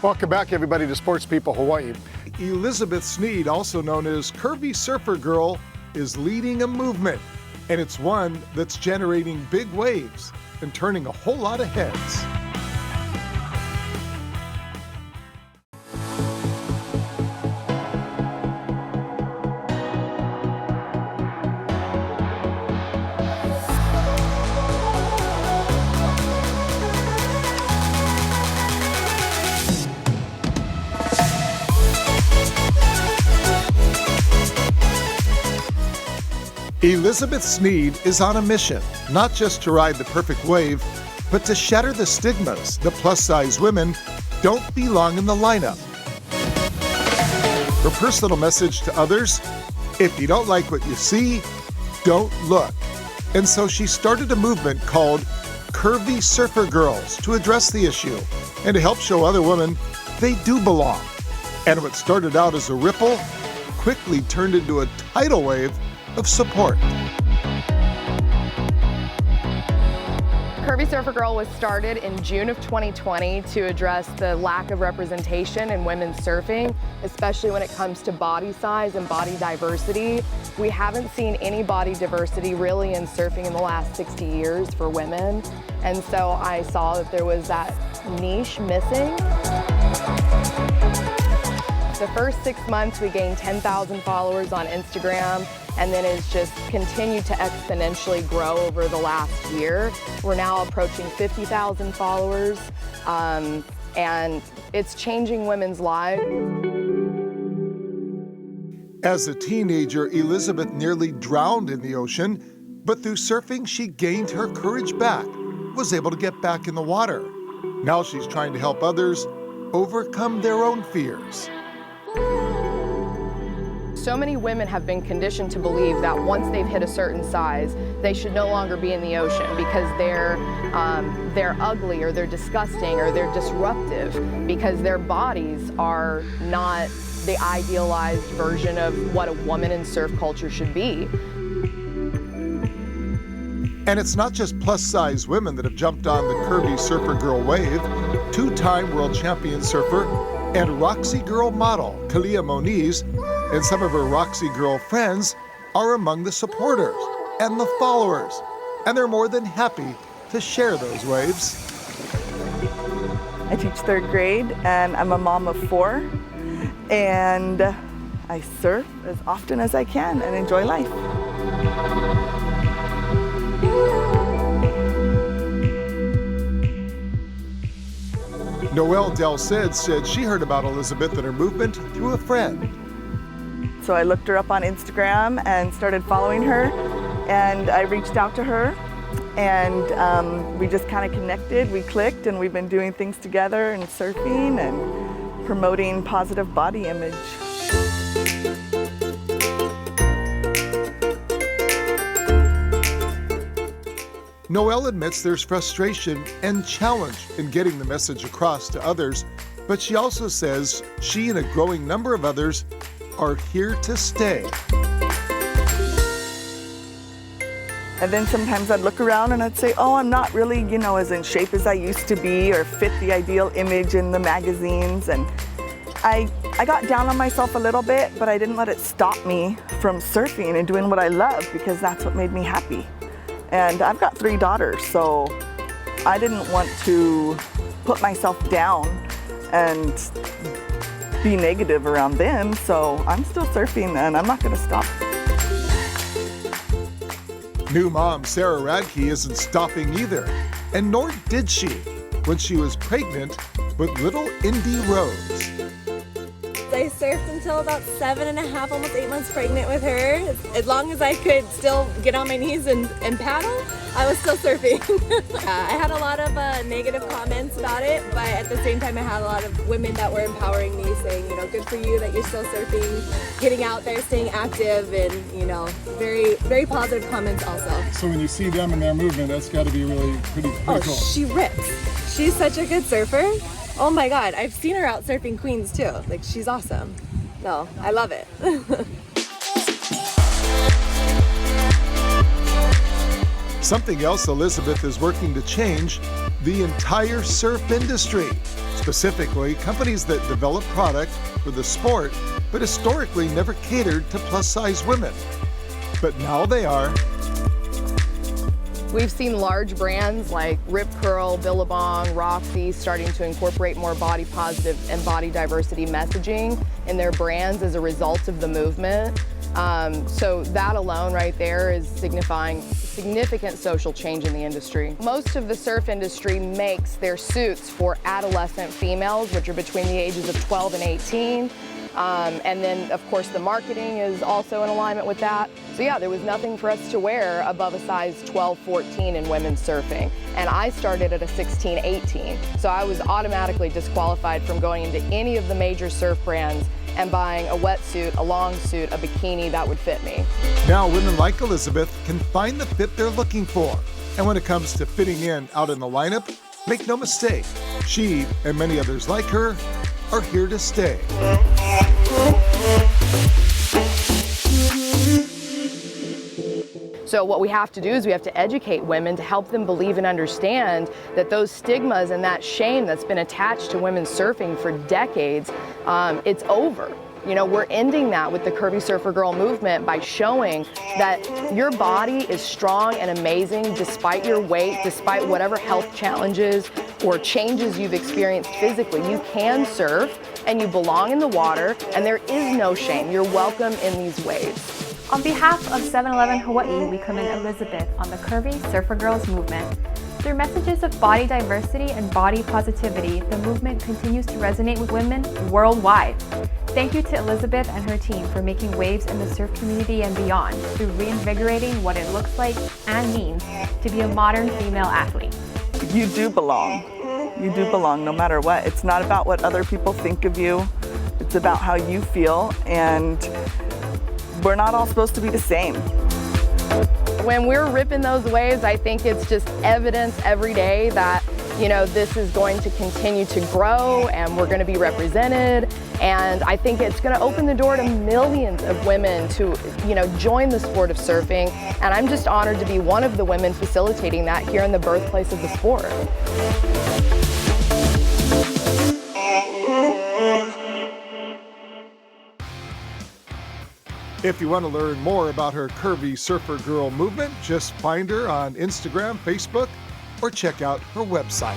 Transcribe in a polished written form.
Welcome back, everybody, to Sports People Hawaii. Elizabeth Sneed, also known as Curvy Surfer Girl, is leading a movement, and it's one that's generating big waves and turning a whole lot of heads. Elizabeth Sneed is on a mission, not just to ride the perfect wave, but to shatter the stigmas that plus-size women don't belong in the lineup. Her personal message to others: if you don't like what you see, don't look. And so she started a movement called Curvy Surfer Girls to address the issue and to help show other women they do belong. And what started out as a ripple quickly turned into a tidal wave of support. Curvy Surfer Girl was started in June of 2020 to address the lack of representation in women's surfing, especially when it comes to body size and body diversity. We haven't seen any body diversity really in surfing in the last 60 years for women. And so I saw that there was that niche missing. The first 6 months, we gained 10,000 followers on Instagram, and then it's just continued to exponentially grow over the last year. We're now approaching 50,000 followers, and it's changing women's lives. As a teenager, Elizabeth nearly drowned in the ocean, but through surfing, she gained her courage back, was able to get back in the water. Now she's trying to help others overcome their own fears. So many women have been conditioned to believe that once they've hit a certain size, they should no longer be in the ocean because they're ugly or they're disgusting or they're disruptive because their bodies are not the idealized version of what a woman in surf culture should be. And it's not just plus-size women that have jumped on the Curvy Surfer Girl wave. Two-time world champion surfer and Roxy Girl model Kalia Moniz and some of her Roxy Girl friends are among the supporters and the followers, and they're more than happy to share those waves. I teach 3rd grade, and I'm a mom of 4, and I surf as often as I can and enjoy life. Noelle Del Cid said she heard about Elizabeth and her movement through a friend. So I looked her up on Instagram and started following her, and I reached out to her, and we just kind of connected, we clicked, and we've been doing things together and surfing and promoting positive body image. Noelle admits there's frustration and challenge in getting the message across to others, but she also says she and a growing number of others are here to stay. And then sometimes I'd look around and I'd say, oh, I'm not really, as in shape as I used to be or fit the ideal image in the magazines. And I got down on myself a little bit, but I didn't let it stop me from surfing and doing what I love because that's what made me happy. And I've got 3 daughters, so I didn't want to put myself down and be negative around them, so I'm still surfing and I'm not going to stop. New mom Sarah Radke isn't stopping either, and nor did she when she was pregnant with little Indy Rose. I surfed until about 7.5, almost 8 months pregnant with her. As long as I could still get on my knees and paddle, I was still surfing. I had a lot of negative comments about it, but at the same time I had a lot of women that were empowering me, saying, good for you that you're still surfing, getting out there, staying active, and, very, very positive comments also. So when you see them in their movement, that's got to be really pretty cool. She rips. She's such a good surfer. Oh my God, I've seen her out surfing Queens too. Like, she's awesome. No, I love it. Something else Elizabeth is working to change: the entire surf industry. Specifically, companies that develop product for the sport, but historically never catered to plus-size women. But now they are. We've seen large brands like Rip Curl, Billabong, Roxy starting to incorporate more body positive and body diversity messaging in their brands as a result of the movement. So that alone right there is signifying significant social change in the industry. Most of the surf industry makes their suits for adolescent females, which are between the ages of 12 and 18. And then, of course, the marketing is also in alignment with that. So yeah, there was nothing for us to wear above a size 12, 14 in women's surfing. And I started at a 16, 18. So I was automatically disqualified from going into any of the major surf brands and buying a wetsuit, a long suit, a bikini that would fit me. Now women like Elizabeth can find the fit they're looking for. And when it comes to fitting in out in the lineup, make no mistake, she and many others like her are here to stay. So what we have to do is we have to educate women to help them believe and understand that those stigmas and that shame that's been attached to women surfing for decades, it's over. You know, we're ending that with the Curvy Surfer Girl movement by showing that your body is strong and amazing despite your weight, despite whatever health challenges or changes you've experienced physically. You can surf and you belong in the water and there is no shame. You're welcome in these waves. On behalf of 7-Eleven Hawaii, we commend Elizabeth on the Curvy Surfer Girls movement. Through messages of body diversity and body positivity, the movement continues to resonate with women worldwide. Thank you to Elizabeth and her team for making waves in the surf community and beyond through reinvigorating what it looks like and means to be a modern female athlete. You do belong. You do belong no matter what. It's not about what other people think of you. It's about how you feel, and we're not all supposed to be the same. When we're ripping those waves, I think it's just evidence every day that, you know, this is going to continue to grow and we're going to be represented. And I think it's going to open the door to millions of women to, you know, join the sport of surfing. And I'm just honored to be one of the women facilitating that here in the birthplace of the sport. If you want to learn more about her Curvy Surfer Girl movement, just find her on Instagram, Facebook, or check out her website.